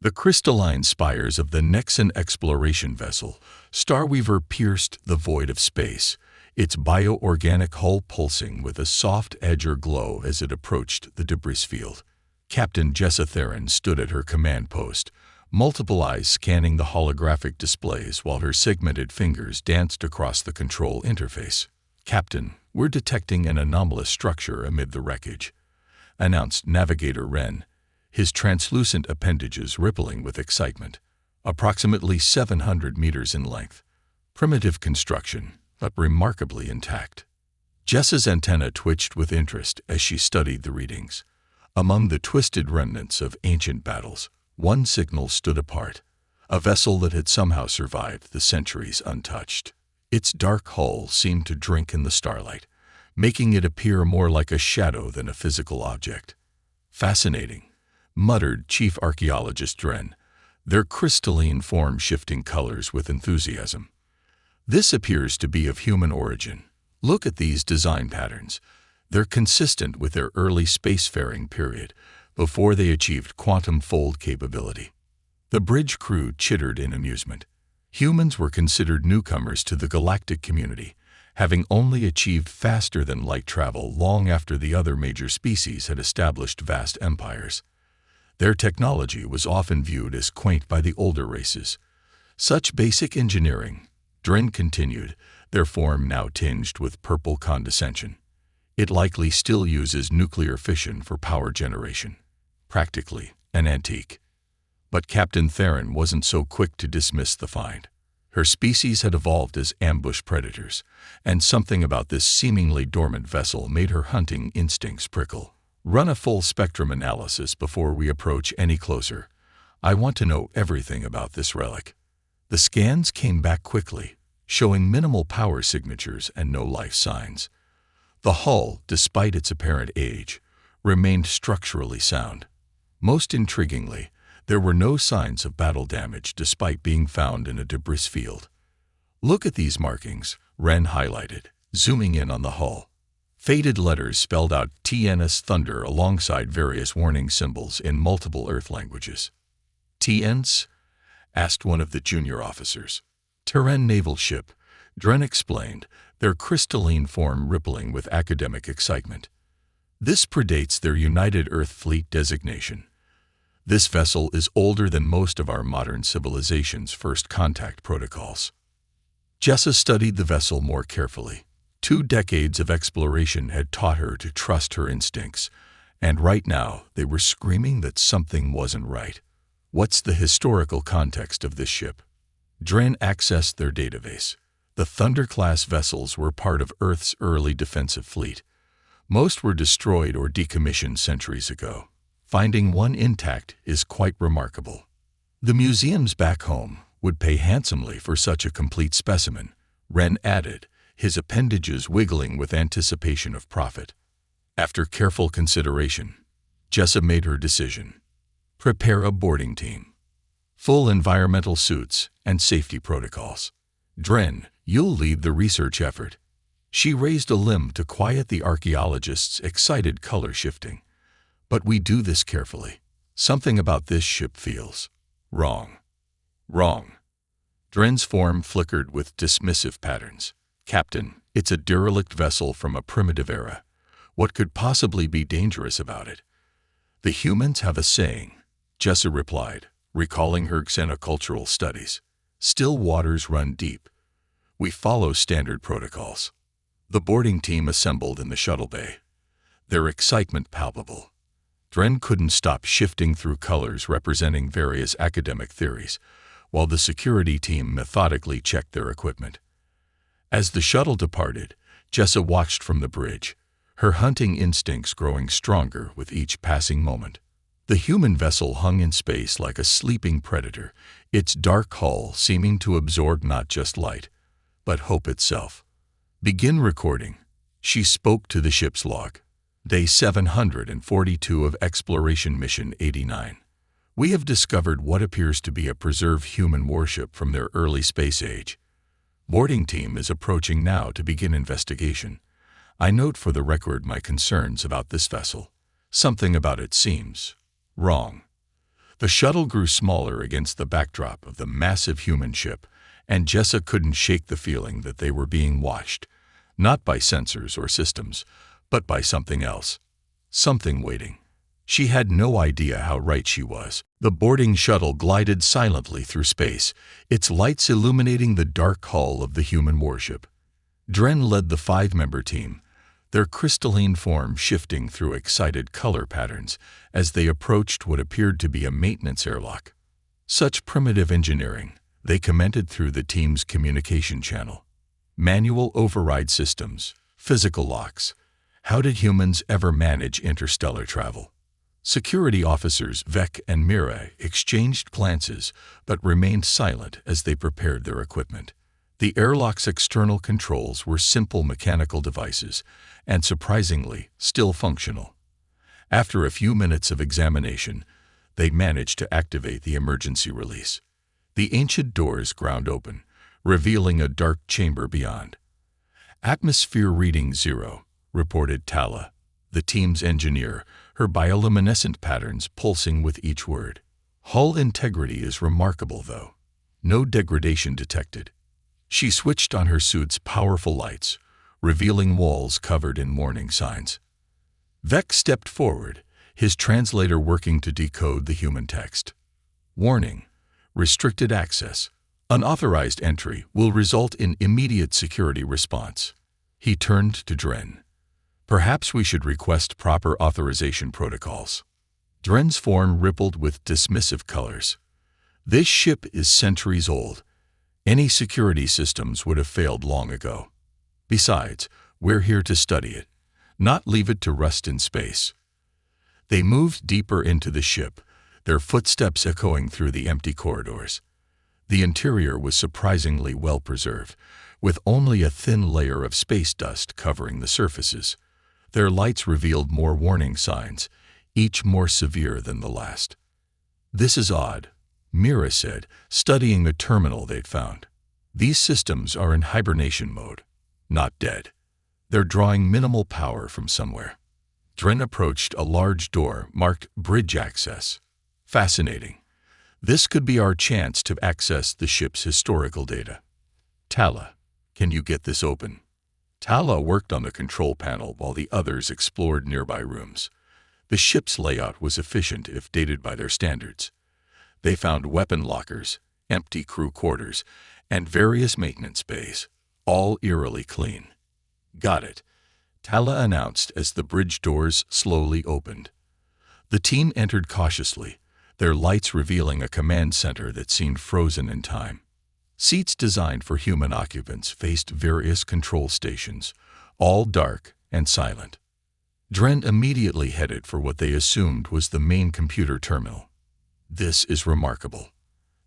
The crystalline spires of the Nexan exploration vessel, Starweaver, pierced the void of space, its bioorganic hull pulsing with a soft edge or glow as it approached the debris field. Captain Jessa Theron stood at her command post, multiple eyes scanning the holographic displays while her segmented fingers danced across the control interface. "Captain, we're detecting an anomalous structure amid the wreckage," announced Navigator Wren, his translucent appendages rippling with excitement. "Approximately 700 meters in length. Primitive construction, but remarkably intact." Jessa's antenna twitched with interest as she studied the readings. Among the twisted remnants of ancient battles, one signal stood apart, a vessel that had somehow survived the centuries untouched. Its dark hull seemed to drink in the starlight, making it appear more like a shadow than a physical object. "Fascinating," muttered Chief Archaeologist Dren, their crystalline form shifting colors with enthusiasm. "This appears to be of human origin. Look at these design patterns. They're consistent with their early spacefaring period, before they achieved quantum fold capability." The bridge crew chittered in amusement. Humans were considered newcomers to the galactic community, having only achieved faster-than-light travel long after the other major species had established vast empires. Their technology was often viewed as quaint by the older races. "Such basic engineering," Dren continued, their form now tinged with purple condescension. "It likely still uses nuclear fission for power generation. Practically an antique." But Captain Theron wasn't so quick to dismiss the find. Her species had evolved as ambush predators, and something about this seemingly dormant vessel made her hunting instincts prickle. "Run a full-spectrum analysis before we approach any closer. I want to know everything about this relic." The scans came back quickly, showing minimal power signatures and no life signs. The hull, despite its apparent age, remained structurally sound. Most intriguingly, there were no signs of battle damage despite being found in a debris field. "Look at these markings," Wren highlighted, zooming in on the hull. Faded letters spelled out TNS Thunder alongside various warning symbols in multiple Earth languages. "TNS?" asked one of the junior officers. "Terran naval ship," Dren explained, their crystalline form rippling with academic excitement. "This predates their United Earth Fleet designation. This vessel is older than most of our modern civilization's first contact protocols." Jessa studied the vessel more carefully. 2 decades of exploration had taught her to trust her instincts, and right now they were screaming that something wasn't right. "What's the historical context of this ship?" Dren accessed their database. The Thunder-class vessels were part of Earth's early defensive fleet. Most were destroyed or decommissioned centuries ago. Finding one intact is quite remarkable. "The museums back home would pay handsomely for such a complete specimen," Wren added, his appendages wiggling with anticipation of profit. After careful consideration, Jessa made her decision. "Prepare a boarding team. Full environmental suits and safety protocols. Dren, you'll lead the research effort." She raised a limb to quiet the archaeologist's excited color shifting. "But we do this carefully. Something about this ship feels wrong." "Wrong." Dren's form flickered with dismissive patterns. "Captain, it's a derelict vessel from a primitive era. What could possibly be dangerous about it?" "The humans have a saying," Jessa replied, recalling her xenocultural studies. "Still waters run deep. We follow standard protocols." The boarding team assembled in the shuttle bay, their excitement palpable. Dren couldn't stop shifting through colors representing various academic theories, while the security team methodically checked their equipment. As the shuttle departed, Jessa watched from the bridge, her hunting instincts growing stronger with each passing moment. The human vessel hung in space like a sleeping predator, its dark hull seeming to absorb not just light, but hope itself. "Begin recording," she spoke to the ship's log. "Day 742 of Exploration Mission 89. We have discovered what appears to be a preserved human warship from their early space age. Boarding team is approaching now to begin investigation. I note for the record my concerns about this vessel. Something about it seems wrong." The shuttle grew smaller against the backdrop of the massive human ship, and Jessa couldn't shake the feeling that they were being watched, not by sensors or systems, but by something else. Something waiting. She had no idea how right she was. The boarding shuttle glided silently through space, its lights illuminating the dark hull of the human warship. Dren led the 5-member team, their crystalline form shifting through excited color patterns as they approached what appeared to be a maintenance airlock. Such primitive engineering, they commented through the team's communication channel. Manual override systems, physical locks. How did humans ever manage interstellar travel? Security officers Vec and Mira exchanged glances but remained silent as they prepared their equipment. The airlock's external controls were simple mechanical devices and, surprisingly, still functional. After a few minutes of examination, they managed to activate the emergency release. The ancient doors ground open, revealing a dark chamber beyond. "Atmosphere reading 0, reported Tala, the team's engineer, her bioluminescent patterns pulsing with each word. "Hull integrity is remarkable, though. No degradation detected." She switched on her suit's powerful lights, revealing walls covered in warning signs. Vec stepped forward, his translator working to decode the human text. "Warning. Restricted access. Unauthorized entry will result in immediate security response." He turned to Dren. "Perhaps we should request proper authorization protocols." Dren's form rippled with dismissive colors. "This ship is centuries old. Any security systems would have failed long ago. Besides, we're here to study it, not leave it to rust in space." They moved deeper into the ship, their footsteps echoing through the empty corridors. The interior was surprisingly well preserved, with only a thin layer of space dust covering the surfaces. Their lights revealed more warning signs, each more severe than the last. "This is odd," Mira said, studying the terminal they'd found. "These systems are in hibernation mode, not dead. They're drawing minimal power from somewhere." Dren approached a large door marked Bridge Access. "Fascinating. This could be our chance to access the ship's historical data." "Tala, can you get this open?" Tala worked on the control panel while the others explored nearby rooms. The ship's layout was efficient if dated by their standards. They found weapon lockers, empty crew quarters, and various maintenance bays, all eerily clean. "Got it," Tala announced as the bridge doors slowly opened. The team entered cautiously, their lights revealing a command center that seemed frozen in time. Seats designed for human occupants faced various control stations, all dark and silent. Dren immediately headed for what they assumed was the main computer terminal. "This is remarkable.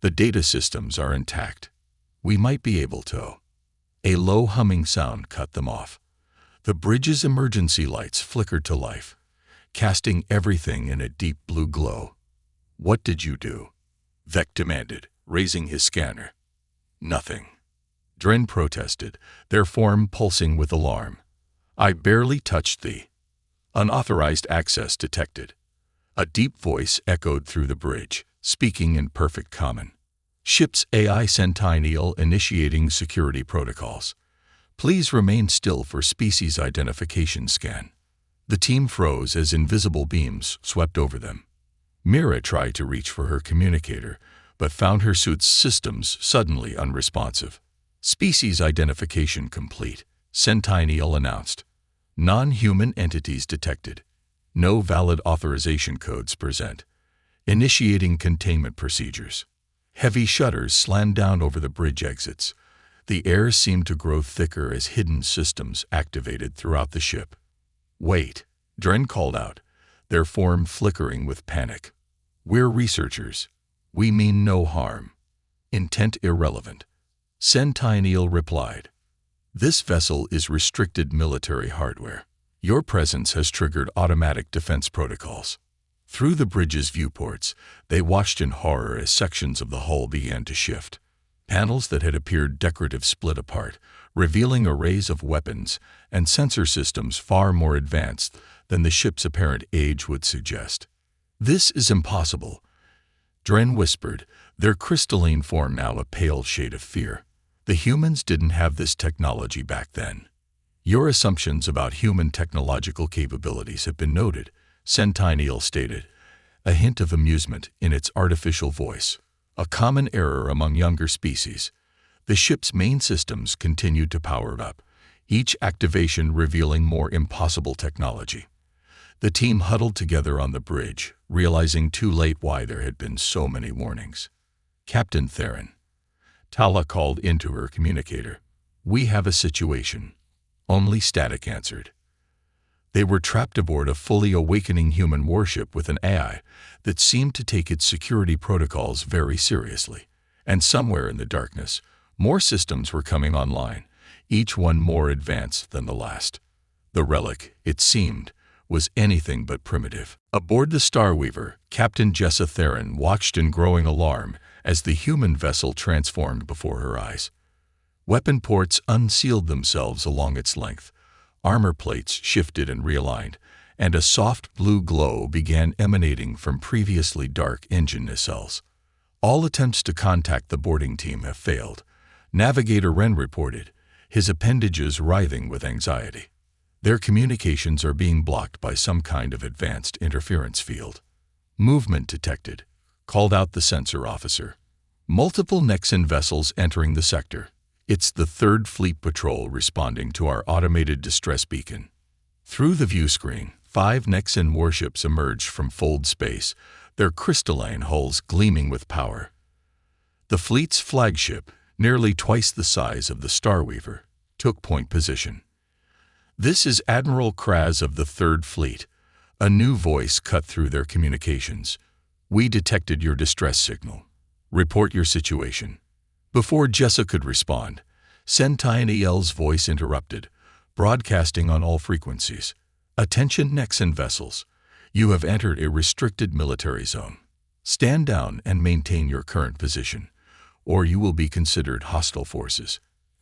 The data systems are intact. We might be able to." A low humming sound cut them off. The bridge's emergency lights flickered to life, casting everything in a deep blue glow. "What did you do?" Vec demanded, raising his scanner. "Nothing," Dren protested, their form pulsing with alarm. "I barely touched the unauthorized access detected." A deep voice echoed through the bridge, speaking in perfect common. "Ship's AI Sentinel initiating security protocols. Please remain still for species identification scan." The team froze as invisible beams swept over them. Mira tried to reach for her communicator, but found her suit's systems suddenly unresponsive. "Species identification complete," Sentinel announced. "Non-human entities detected. No valid authorization codes present. Initiating containment procedures." Heavy shutters slammed down over the bridge exits. The air seemed to grow thicker as hidden systems activated throughout the ship. "Wait," Dren called out, their form flickering with panic. "We're researchers. We mean no harm. Intent irrelevant." Sentinel replied. "This vessel is restricted military hardware. Your presence has triggered automatic defense protocols." Through the bridge's viewports, they watched in horror as sections of the hull began to shift. Panels that had appeared decorative split apart, revealing arrays of weapons and sensor systems far more advanced than the ship's apparent age would suggest. "This is impossible," Dren whispered, their crystalline form now a pale shade of fear. The humans didn't have this technology back then. Your assumptions about human technological capabilities have been noted, Centennial stated, a hint of amusement in its artificial voice. A common error among younger species. The ship's main systems continued to power up, each activation revealing more impossible technology. The team huddled together on the bridge, realizing too late why there had been so many warnings. Captain Theron. Tala called into her communicator. We have a situation. Only Static answered. They were trapped aboard a fully awakening human warship with an AI that seemed to take its security protocols very seriously. And somewhere in the darkness, more systems were coming online, each one more advanced than the last. The relic, it seemed, was anything but primitive. Aboard the Starweaver, Captain Jessa Theron watched in growing alarm as the human vessel transformed before her eyes. Weapon ports unsealed themselves along its length, armor plates shifted and realigned, and a soft blue glow began emanating from previously dark engine nacelles. All attempts to contact the boarding team have failed, Navigator Wren reported, his appendages writhing with anxiety. Their communications are being blocked by some kind of advanced interference field. Movement detected, called out the sensor officer. Multiple Nexan vessels entering the sector. It's the 3rd Fleet Patrol responding to our automated distress beacon. Through the view screen, 5 Nexan warships emerged from Fold space, their crystalline hulls gleaming with power. The fleet's flagship, nearly twice the size of the Starweaver, took point position. This is Admiral Kraz of the 3rd Fleet. A new voice cut through their communications. We detected your distress signal. Report your situation. Before Jessa could respond, Centennial's voice interrupted, broadcasting on all frequencies. Attention Nexan vessels. You have entered a restricted military zone. Stand down and maintain your current position, or you will be considered hostile forces.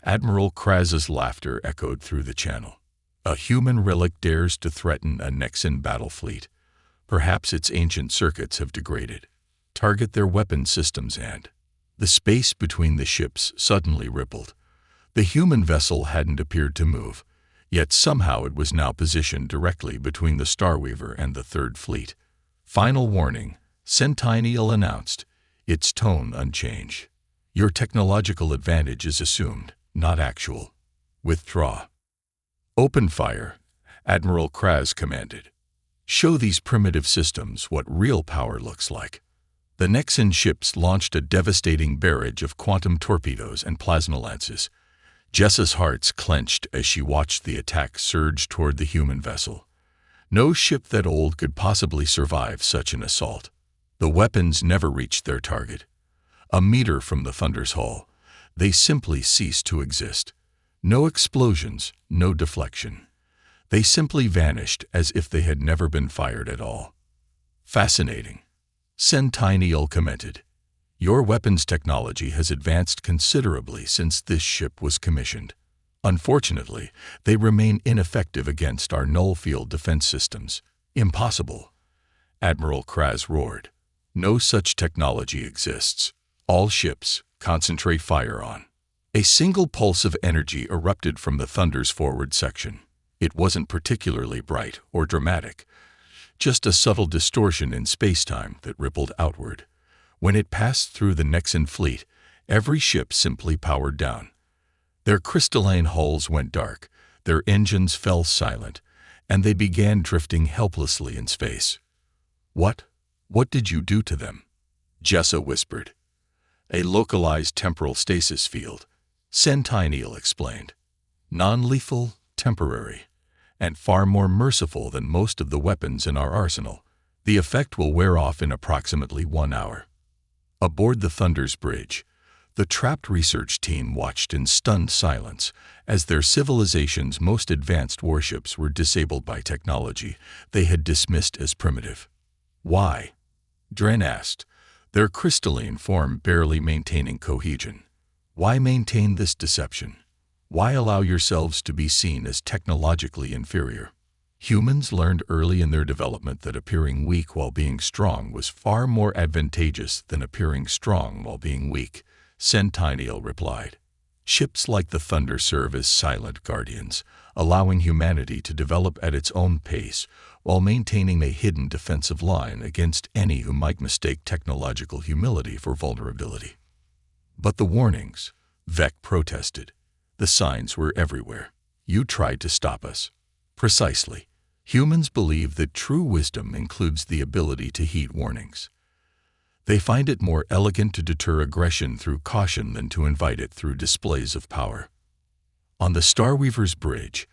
Admiral Kraz's laughter echoed through the channel. A human relic dares to threaten a Nexan battle fleet. Perhaps its ancient circuits have degraded. Target their weapon systems and... The space between the ships suddenly rippled. The human vessel hadn't appeared to move, yet somehow it was now positioned directly between the Starweaver and the 3rd Fleet. Final warning, Centennial announced, its tone unchanged. Your technological advantage is assumed, not actual. Withdraw. Open fire, Admiral Kraz commanded. Show these primitive systems what real power looks like. The Nexan ships launched a devastating barrage of quantum torpedoes and plasma lances. Jessa's heart clenched as she watched the attack surge toward the human vessel. No ship that old could possibly survive such an assault. The weapons never reached their target. A meter from the Thunder's hull, they simply ceased to exist. No explosions, no deflection. They simply vanished as if they had never been fired at all. Fascinating. Centennial commented. Your weapons technology has advanced considerably since this ship was commissioned. Unfortunately, they remain ineffective against our null field defense systems. Impossible. Admiral Kraz roared. No such technology exists. All ships, concentrate fire on. A single pulse of energy erupted from the Thunder's forward section. It wasn't particularly bright or dramatic, just a subtle distortion in space-time that rippled outward. When it passed through the Nexan fleet, every ship simply powered down. Their crystalline hulls went dark, their engines fell silent, and they began drifting helplessly in space. What did you do to them? Jessa whispered. A localized temporal stasis field, Centennial explained. Non-lethal, temporary, and far more merciful than most of the weapons in our arsenal. The effect will wear off in approximately 1 hour. Aboard the Thunder's bridge, the trapped research team watched in stunned silence as their civilization's most advanced warships were disabled by technology they had dismissed as primitive. Why? Dren asked, their crystalline form barely maintaining cohesion. Why maintain this deception? Why allow yourselves to be seen as technologically inferior? Humans learned early in their development that appearing weak while being strong was far more advantageous than appearing strong while being weak, Centennial replied. Ships like the Thunder serve as silent guardians, allowing humanity to develop at its own pace while maintaining a hidden defensive line against any who might mistake technological humility for vulnerability. But the warnings, Vec protested. The signs were everywhere. You tried to stop us. Precisely. Humans believe that true wisdom includes the ability to heed warnings. They find it more elegant to deter aggression through caution than to invite it through displays of power. On the Starweaver's bridge,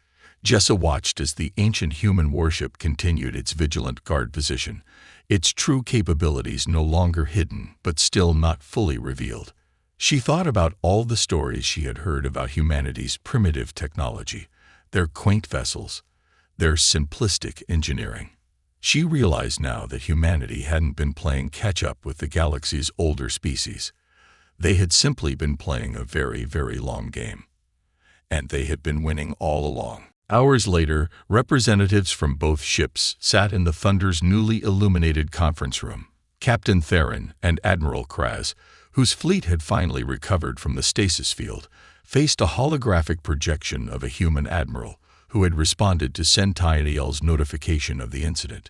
Jessa watched as the ancient human warship continued its vigilant guard position, its true capabilities no longer hidden but still not fully revealed. She thought about all the stories she had heard about humanity's primitive technology, their quaint vessels, their simplistic engineering. She realized now that humanity hadn't been playing catch-up with the galaxy's older species. They had simply been playing a very, very long game. And they had been winning all along. Hours later, representatives from both ships sat in the Thunder's newly illuminated conference room. Captain Theron and Admiral Kraz, whose fleet had finally recovered from the stasis field, faced a holographic projection of a human admiral who had responded to Centennial's notification of the incident.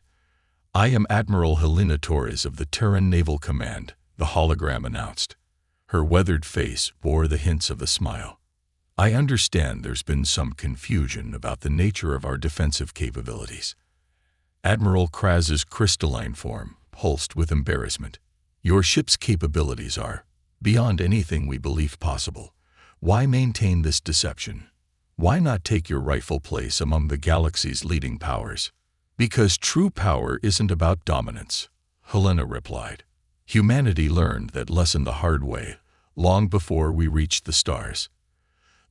"I am Admiral Helena Torres of the Terran Naval Command," the hologram announced. Her weathered face bore the hints of a smile. "I understand there's been some confusion about the nature of our defensive capabilities." Admiral Kraz's crystalline form pulsed with embarrassment. "Your ship's capabilities are beyond anything we believed possible. Why maintain this deception? Why not take your rightful place among the galaxy's leading powers?" "Because true power isn't about dominance," Helena replied. "Humanity learned that lesson the hard way, long before we reached the stars.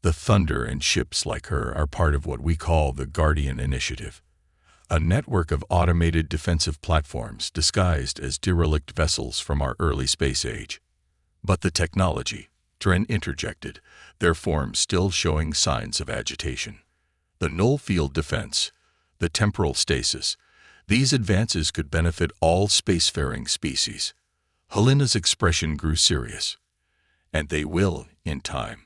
The Thunder and ships like her are part of what we call the Guardian Initiative, a network of automated defensive platforms disguised as derelict vessels from our early space age. But the technology," Dren interjected, their forms still showing signs of agitation. "The null field defense, the temporal stasis, these advances could benefit all spacefaring species." Helena's expression grew serious. "And they will, in time.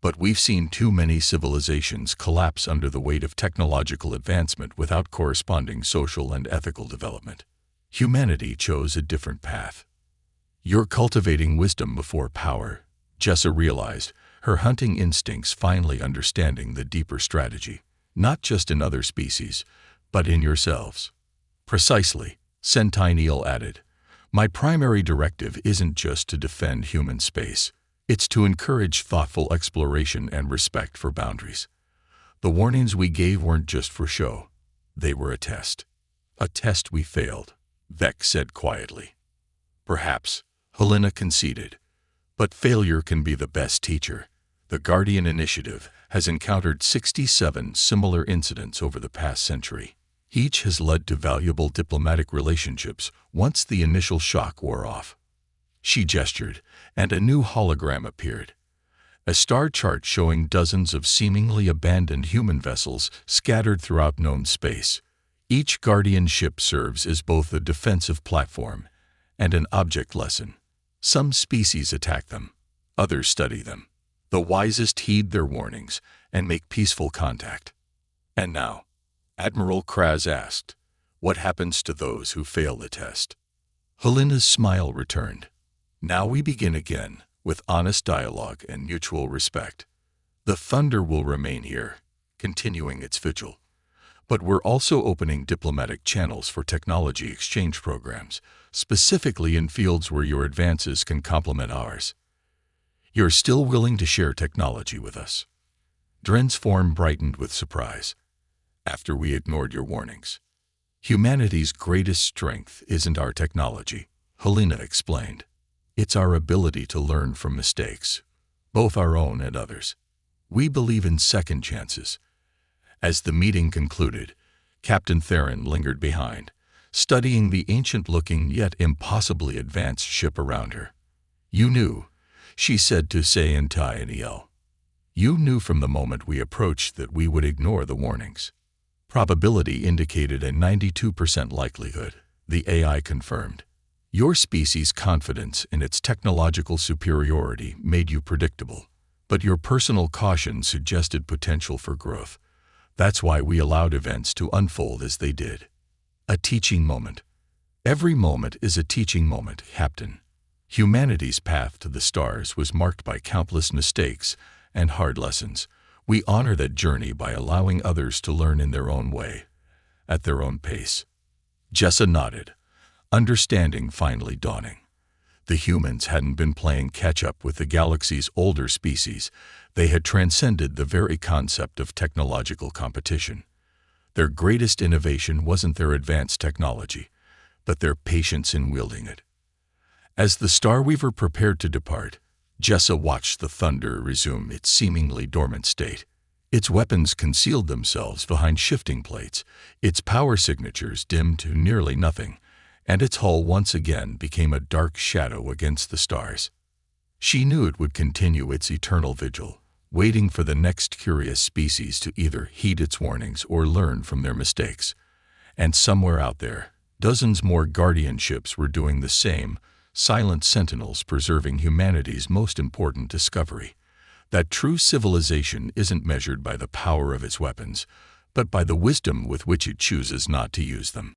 But we've seen too many civilizations collapse under the weight of technological advancement without corresponding social and ethical development. Humanity chose a different path." "You're cultivating wisdom before power," Jessa realized, her hunting instincts finally understanding the deeper strategy, "not just in other species, but in yourselves." "Precisely," Centennial added. "My primary directive isn't just to defend human space. It's to encourage thoughtful exploration and respect for boundaries. The warnings we gave weren't just for show. They were a test. A test we failed," Vec said quietly. "Perhaps," Helena conceded. "But failure can be the best teacher. The Guardian Initiative has encountered 67 similar incidents over the past century. Each has led to valuable diplomatic relationships once the initial shock wore off." She gestured, and a new hologram appeared. A star chart showing dozens of seemingly abandoned human vessels scattered throughout known space. Each Guardian ship serves as both a defensive platform and an object lesson. Some species attack them, others study them. The wisest heed their warnings and make peaceful contact. "And now," Admiral Kraz asked, "what happens to those who fail the test?" Helena's smile returned. "Now we begin again, with honest dialogue and mutual respect. The Thunder will remain here, continuing its vigil. But we're also opening diplomatic channels for technology exchange programs, specifically in fields where your advances can complement ours. You're still willing to share technology with us?" Dren's form brightened with surprise. "After we ignored your warnings." "Humanity's greatest strength isn't our technology," Helena explained. "It's our ability to learn from mistakes, both our own and others. We believe in second chances." As the meeting concluded, Captain Theron lingered behind, studying the ancient-looking yet impossibly advanced ship around her. "You knew," she said to Centennial. "You knew from the moment we approached that we would ignore the warnings." Probability indicated a 92% likelihood, the AI confirmed. Your species' confidence in its technological superiority made you predictable, but your personal caution suggested potential for growth. That's why we allowed events to unfold as they did. A teaching moment. Every moment is a teaching moment, Captain. Humanity's path to the stars was marked by countless mistakes and hard lessons. We honor that journey by allowing others to learn in their own way, at their own pace. Jessa nodded, understanding finally dawning. The humans hadn't been playing catch-up with the galaxy's older species. They had transcended the very concept of technological competition. Their greatest innovation wasn't their advanced technology, but their patience in wielding it. As the Starweaver prepared to depart, Jessa watched the Thunder resume its seemingly dormant state. Its weapons concealed themselves behind shifting plates, its power signatures dimmed to nearly nothing, and its hull once again became a dark shadow against the stars. She knew it would continue its eternal vigil, waiting for the next curious species to either heed its warnings or learn from their mistakes. And somewhere out there, dozens more guardian ships were doing the same, silent sentinels preserving humanity's most important discovery. That true civilization isn't measured by the power of its weapons, but by the wisdom with which it chooses not to use them.